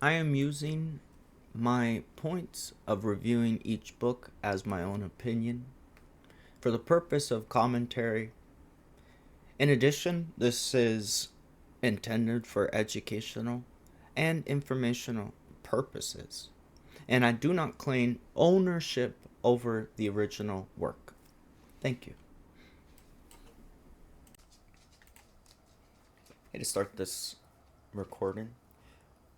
I am using my points of reviewing each book as my own opinion for the purpose of commentary. In addition, this is intended for educational and informational purposes, and I do not claim ownership over the original work. Thank you. To start this recording,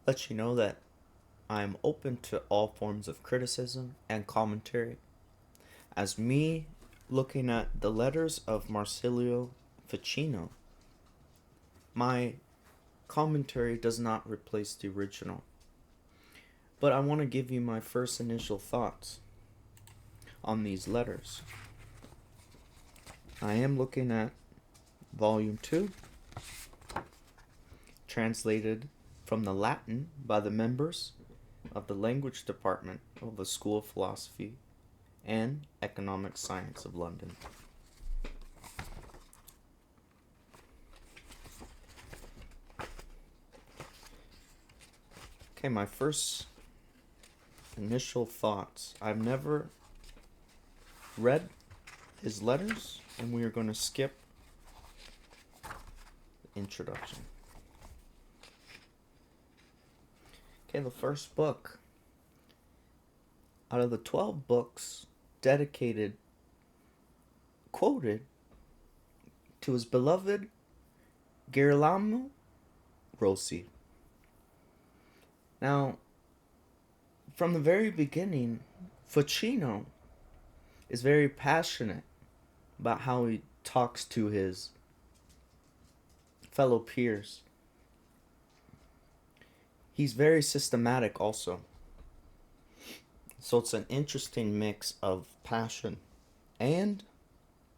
let you know that I'm open to all forms of criticism and commentary. As me looking at the Letters of Marsilio Ficino, my commentary does not replace the original. But I want to give you my first initial thoughts on these letters. I am looking at Volume 2, translated from the Latin by the members of the Language Department of the School of Philosophy and Economic Science of London. Okay, my first initial thoughts. I've never read his letters, and we are going to skip the introduction. Okay, the first book. Out of the 12 books quoted to his beloved Girolamo Rossi. Now, from the very beginning, Ficino is very passionate about how he talks to his fellow peers. He's very systematic also. So it's an interesting mix of passion and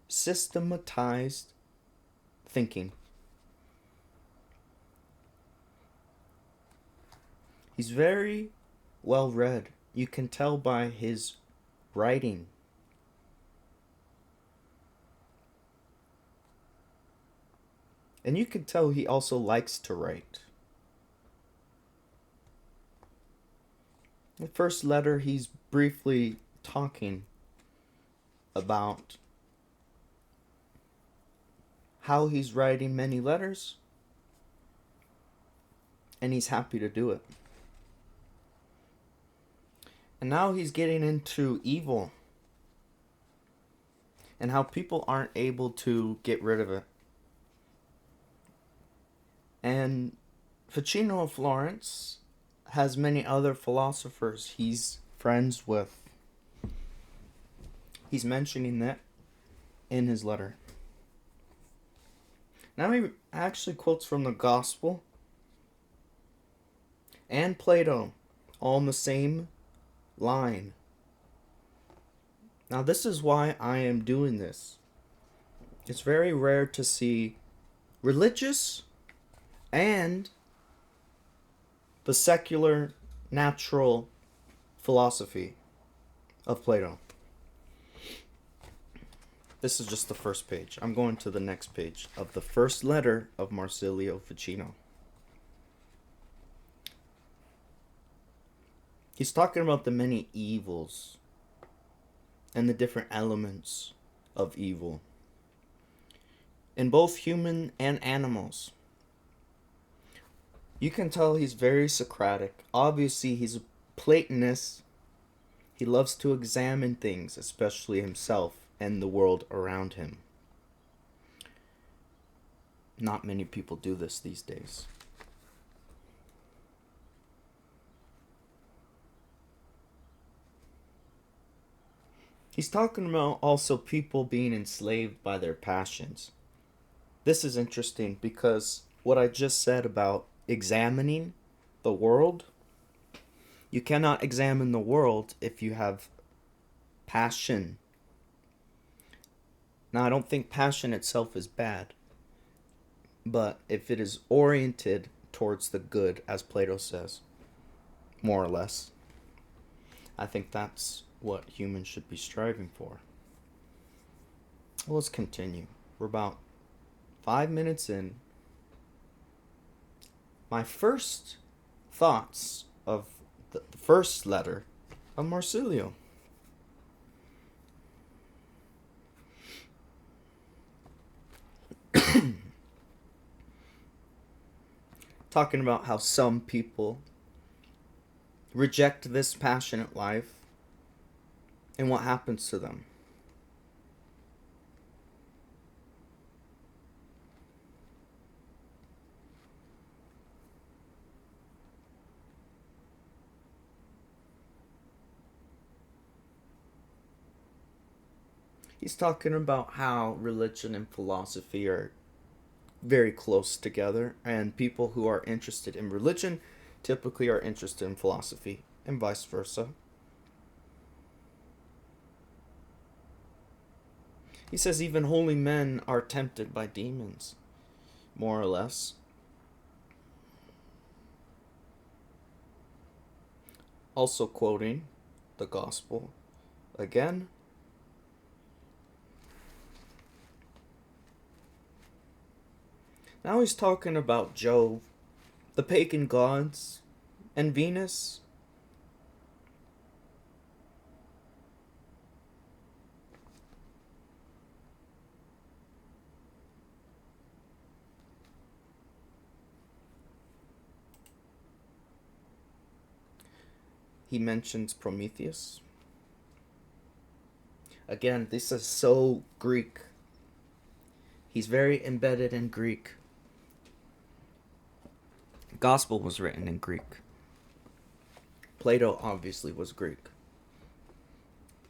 systematized thinking. He's very well read. You can tell by his writing. And you can tell he also likes to write. The first letter, he's briefly talking about how he's writing many letters, and he's happy to do it. And now he's getting into evil and how people aren't able to get rid of it. And Ficino of Florence has many other philosophers he's friends with. He's mentioning that in his letter. Now he actually quotes from the Gospel and Plato, all in the same line. Now this is why I am doing this. It's very rare to see religious and the secular natural philosophy of Plato. This is just the first page. I'm going to the next page of the first letter of Marsilio Ficino. He's talking about the many evils and the different elements of evil in both human and animals. You can tell he's very Socratic. Obviously, he's a Platonist. He loves to examine things, especially himself and the world around him. Not many people do this these days. He's talking about also people being enslaved by their passions. This is interesting because what I just said about examining the world, you cannot examine the world if you have passion. Now, I don't think passion itself is bad, but if it is oriented towards the good, as Plato says, more or less, I think that's what humans should be striving for. Well, let's continue. We're about 5 minutes in. My first thoughts of the first letter of Marsilio. Talking about how some people reject this passionate life and what happens to them. He's talking about how religion and philosophy are very close together, and people who are interested in religion typically are interested in philosophy, and vice versa. He says even holy men are tempted by demons, more or less. Also quoting the gospel again. Now he's talking about Jove, the pagan gods, and Venus. He mentions Prometheus. Again, this is so Greek. He's very embedded in Greek. Gospel was written in Greek. Plato obviously was Greek.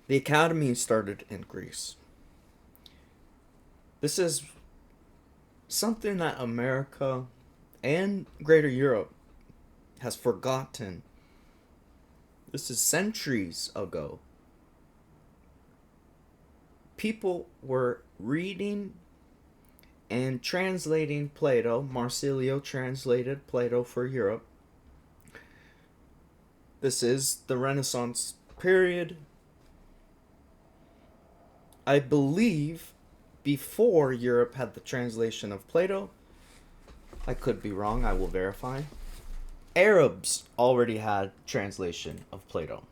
The academy started in Greece. This is something that America and Greater Europe has forgotten. This is centuries ago. People were reading and translating Plato. Marsilio translated Plato for Europe. This is the Renaissance period. I believe before Europe had the translation of Plato. I could be wrong, I will verify. Arabs already had translation of Plato.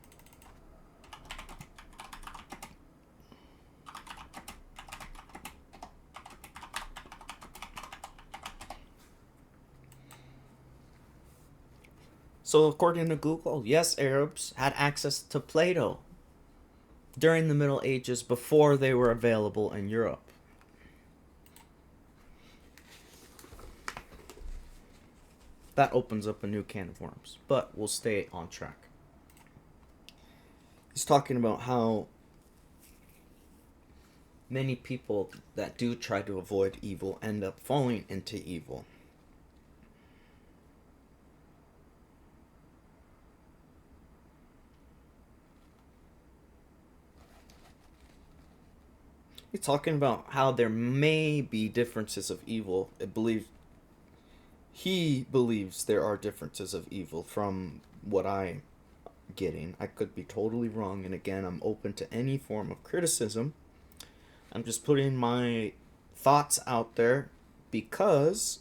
So according to Google, yes, Arabs had access to Plato during the Middle Ages before they were available in Europe. That opens up a new can of worms, but we'll stay on track. He's talking about how many people that do try to avoid evil end up falling into evil. He's talking about how there may be differences of evil. He believes there are differences of evil from what I'm getting. I could be totally wrong, and again, I'm open to any form of criticism. I'm just putting my thoughts out there because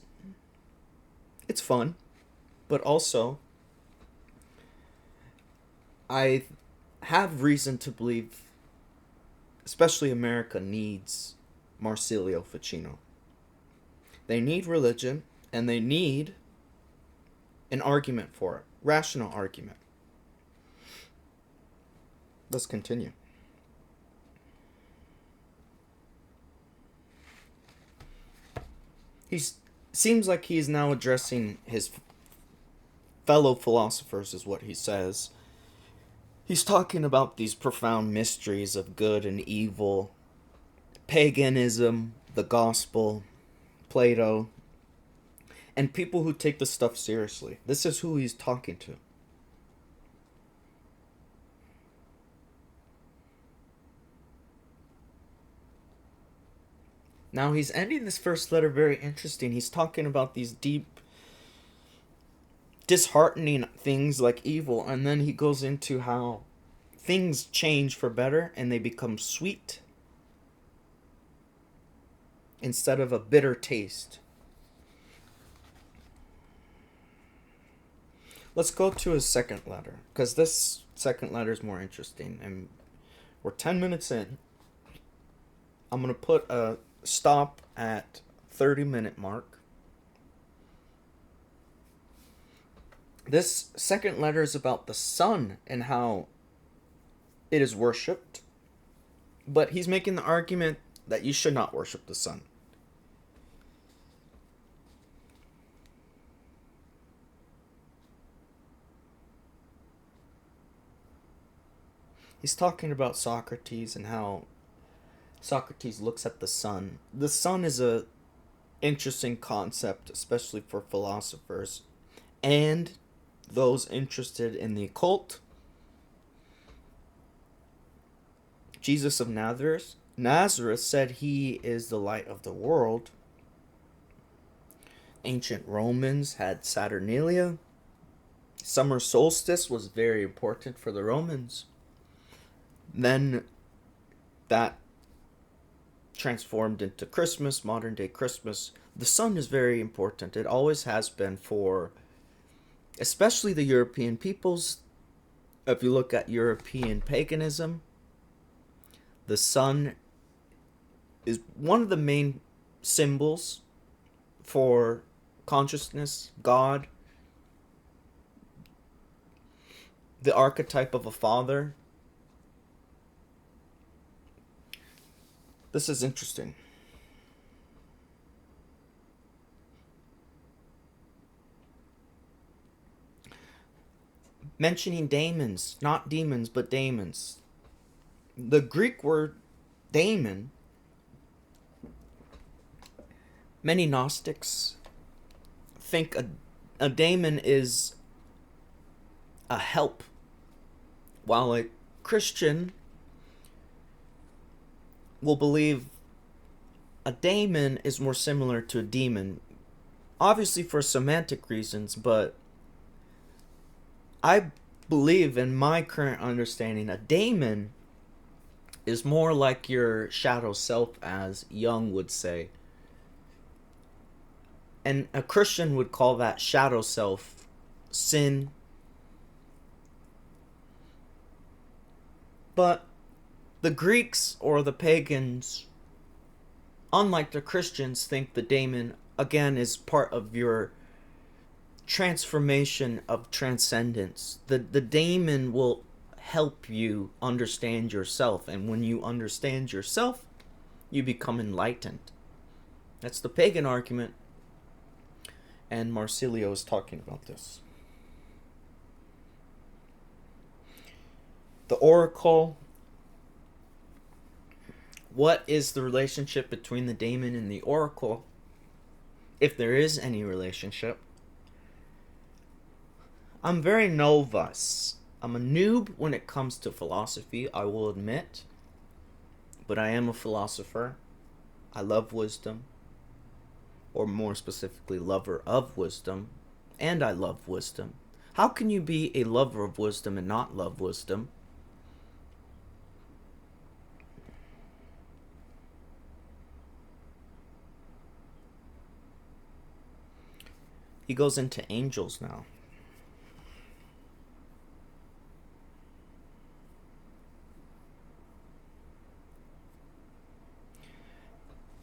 it's fun, but also I have reason to believe especially America needs Marsilio Ficino. They need religion, and they need an argument for it. Rational argument. Let's continue. He seems like he's now addressing his fellow philosophers, is what he says. He's talking about these profound mysteries of good and evil, paganism, the gospel, Plato, and people who take this stuff seriously. This is who he's talking to. Now he's ending this first letter very interesting. He's talking about these deep, disheartening things like evil, and then he goes into how things change for better and they become sweet instead of a bitter taste. Let's go to his second letter, because this second letter is more interesting. And we're 10 minutes in. I'm going to put a stop at 30-minute mark. This second letter is about the sun and how it is worshipped. But he's making the argument that you should not worship the sun. He's talking about Socrates and how Socrates looks at the sun. The sun is a interesting concept, especially for philosophers and those interested in the occult. Jesus of Nazareth said he is the light of the world. Ancient Romans had Saturnalia. Summer solstice was very important for the Romans. Then that transformed into Christmas, modern day Christmas. The sun is very important. It always has been for especially the European peoples. If you look at European paganism, the sun is one of the main symbols for consciousness, God, the archetype of a father. This is interesting. Mentioning daemons, not demons, but daemons. The Greek word daemon, many Gnostics think a daemon is a help, while a Christian will believe a daemon is more similar to a demon. Obviously for semantic reasons, but I believe in my current understanding, a daemon is more like your shadow self, as Jung would say. And a Christian would call that shadow self sin. But the Greeks or the pagans, unlike the Christians, think the daemon, again, is part of your transformation of transcendence. The daemon will help you understand yourself, and when you understand yourself, you become enlightened. That's the pagan argument, and Marsilio is talking about this. The oracle. What is the relationship between the daemon and the oracle? If there is any relationship. I'm very novice. I'm a noob when it comes to philosophy, I will admit. But I am a philosopher. I love wisdom. Or more specifically, lover of wisdom. And I love wisdom. How can you be a lover of wisdom and not love wisdom? He goes into angels now.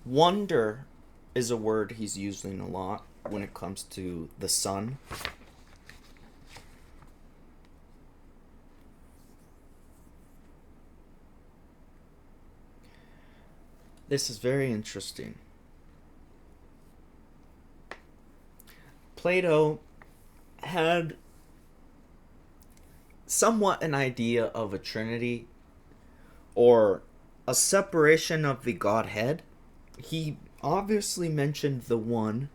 Wonder is a word he's using a lot when it comes to the sun. This is very interesting. Plato had somewhat an idea of a trinity or a separation of the Godhead. He obviously mentioned the one.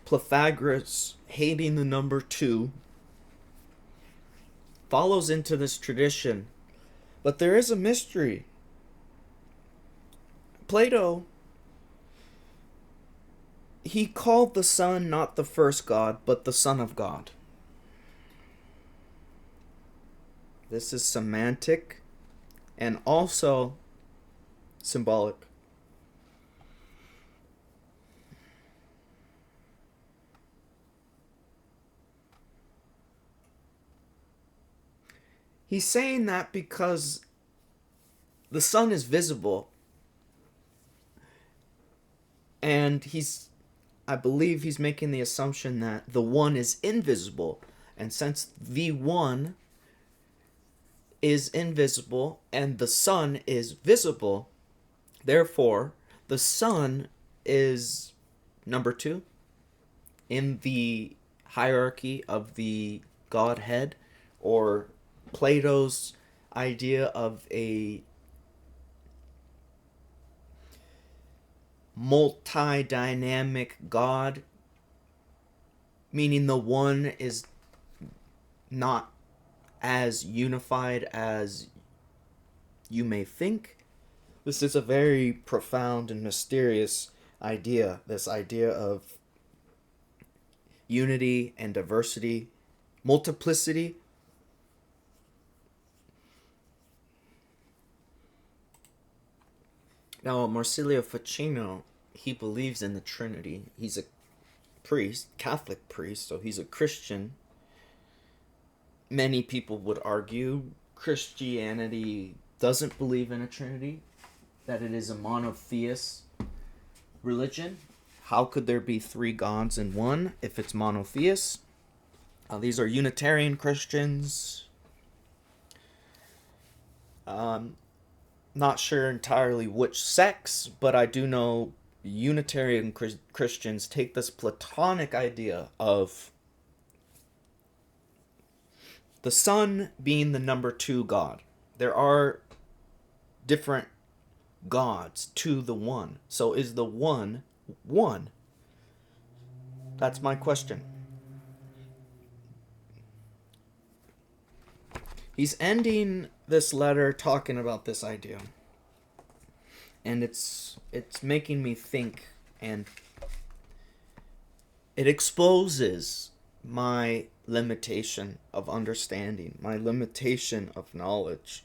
Pythagoras hating the number 2 follows into this tradition. But there is a mystery. Plato, he called the sun not the first God, but the Son of God. This is semantic and also symbolic. He's saying that because the sun is visible, and I believe he's making the assumption that the one is invisible. And since the one is invisible and the sun is visible, therefore the sun is number two in the hierarchy of the Godhead, or Plato's idea of a multi-dynamic God, meaning the one is not as unified as you may think. This is a very profound and mysterious idea, this idea of unity and diversity, multiplicity. Now, Marsilio Ficino, he believes in the Trinity. He's a priest, Catholic priest, so he's a Christian. Many people would argue Christianity doesn't believe in a Trinity, that it is a monotheist religion. How could there be three gods in one if it's monotheist? These are Unitarian Christians. Not sure entirely which sects, but I do know Unitarian Christians take this Platonic idea of the sun being the number two God. There are different gods to the one. So is the one one? That's my question. He's ending this letter talking about this idea. And it's making me think, and it exposes my limitation of understanding, my limitation of knowledge.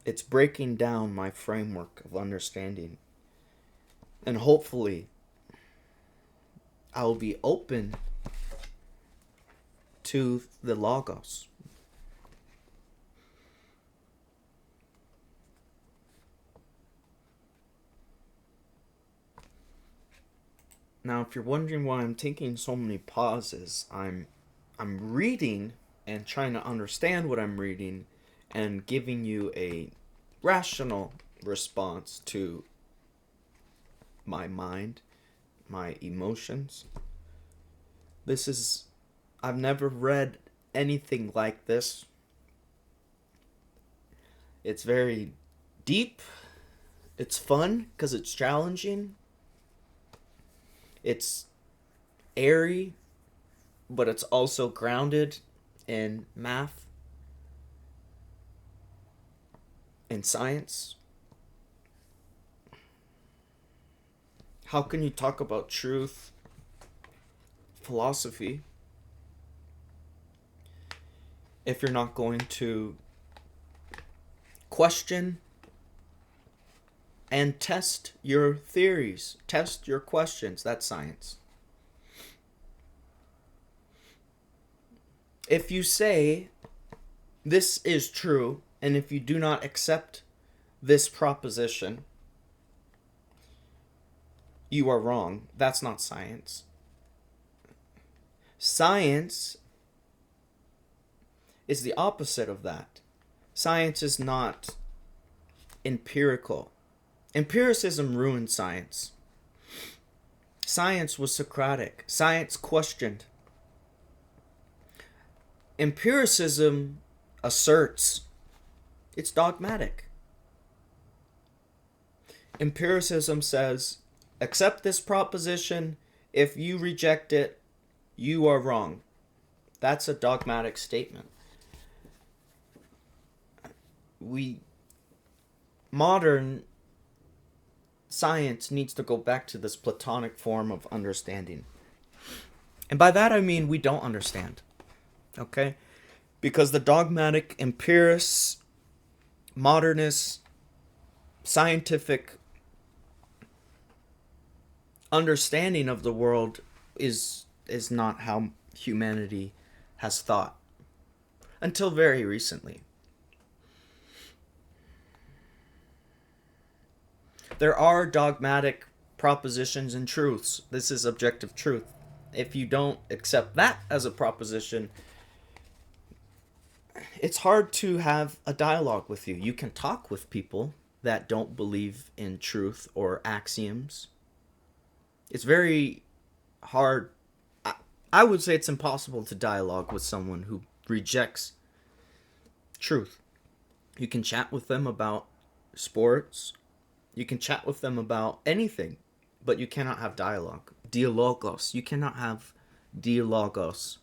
It's breaking down my framework of understanding. And hopefully, I'll be open to the Logos. Now, if you're wondering why I'm taking so many pauses, I'm reading and trying to understand what I'm reading and giving you a rational response to my mind, my emotions. I've never read anything like this. It's very deep. It's fun because it's challenging. It's airy, but it's also grounded in math and science. How can you talk about truth, philosophy, if you're not going to question and test your theories, test your questions? That's science. If you say this is true, and if you do not accept this proposition, you are wrong. That's not science. Science is the opposite of that. Science is not empirical. Empiricism ruined science. Science was Socratic. Science questioned. Empiricism asserts. It's dogmatic. Empiricism says, accept this proposition. If you reject it, you are wrong. That's a dogmatic statement. Modern science needs to go back to this Platonic form of understanding. And by that I mean we don't understand. Okay? Because the dogmatic, empirist, modernist, scientific understanding of the world is not how humanity has thought. until very recently. There are dogmatic propositions and truths. This is objective truth. If you don't accept that as a proposition, it's hard to have a dialogue with you. You can talk with people that don't believe in truth or axioms. It's very hard. I would say it's impossible to dialogue with someone who rejects truth. You can chat with them about sports. You can chat with them about anything, but you cannot have dialogue. Dialogos. You cannot have dialogos.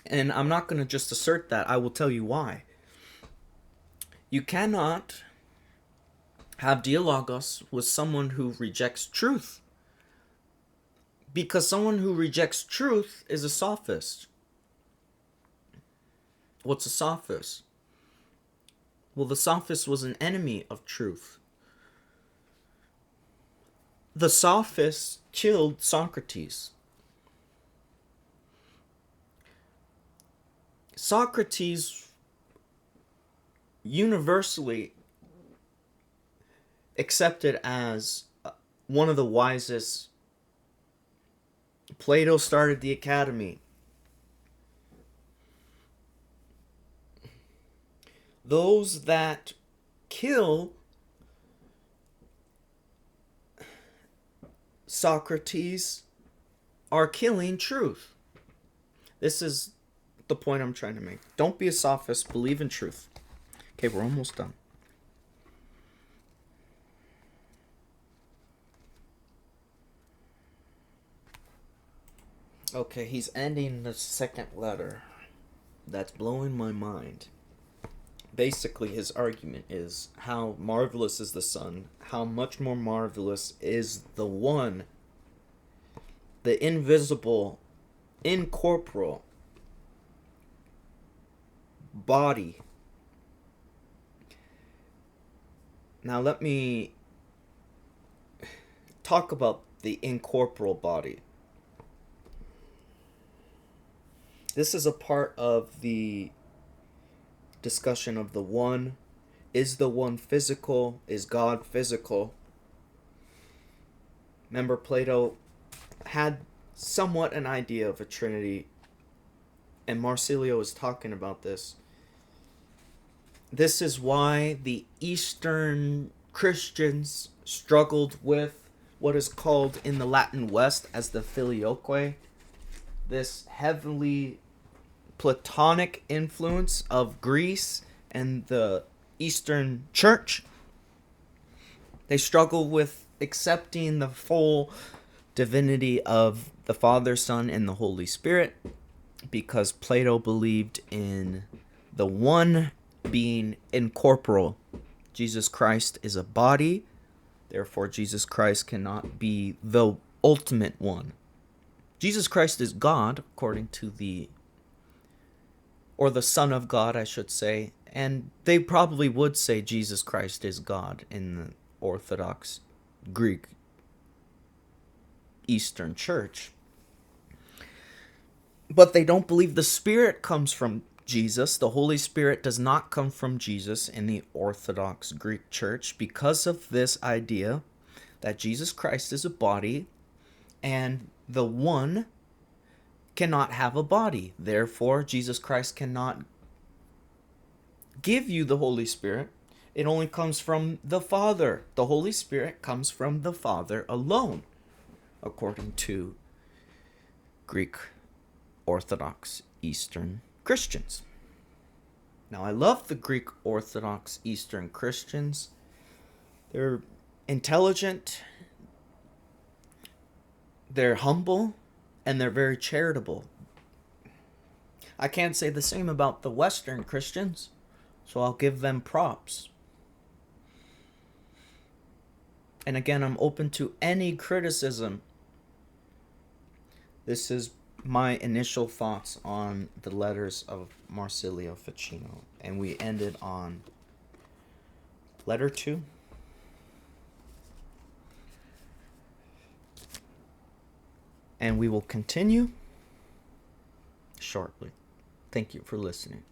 And I'm not going to just assert that. I will tell you why. You cannot have dialogos with someone who rejects truth. Because someone who rejects truth is a sophist. What's a sophist? Well, the sophist was an enemy of truth. The sophists killed Socrates. Socrates universally accepted as one of the wisest. Plato started the academy. Those that kill Socrates are killing truth. This is the point I'm trying to make. Don't be a sophist. Believe in truth. Okay, we're almost done. Okay, he's ending the second letter. That's blowing my mind. Basically, his argument is how marvelous is the Son, how much more marvelous is the One, the invisible, incorporeal body. Now let me talk about the incorporeal body. This is a part of the discussion of the One. Is the One physical? Is God physical? Remember, Plato had somewhat an idea of a Trinity, and Marsilio is talking about this. This is why the Eastern Christians struggled with what is called in the Latin West as the Filioque, this heavily Platonic influence of Greece and the Eastern Church. They struggle with accepting the full divinity of the Father, Son, and the Holy Spirit because Plato believed in the One being incorporeal. Jesus Christ is a body, therefore Jesus Christ cannot be the ultimate one. Jesus Christ is God, according to the Son of God, I should say, and they probably would say Jesus Christ is God in the Orthodox Greek Eastern Church. But they don't believe the Spirit comes from Jesus. The Holy Spirit does not come from Jesus in the Orthodox Greek Church because of this idea that Jesus Christ is a body and the One cannot have a body. Therefore, Jesus Christ cannot give you the Holy Spirit. It only comes from the Father. The Holy Spirit comes from the Father alone, according to Greek Orthodox Eastern Christians. Now, I love the Greek Orthodox Eastern Christians. They're intelligent, they're humble, and they're very charitable. I can't say the same about the Western Christians, so I'll give them props. And again, I'm open to any criticism. This is my initial thoughts on the Letters of Marsilio Ficino. And we ended on letter 2. And we will continue sharply. Thank you for listening.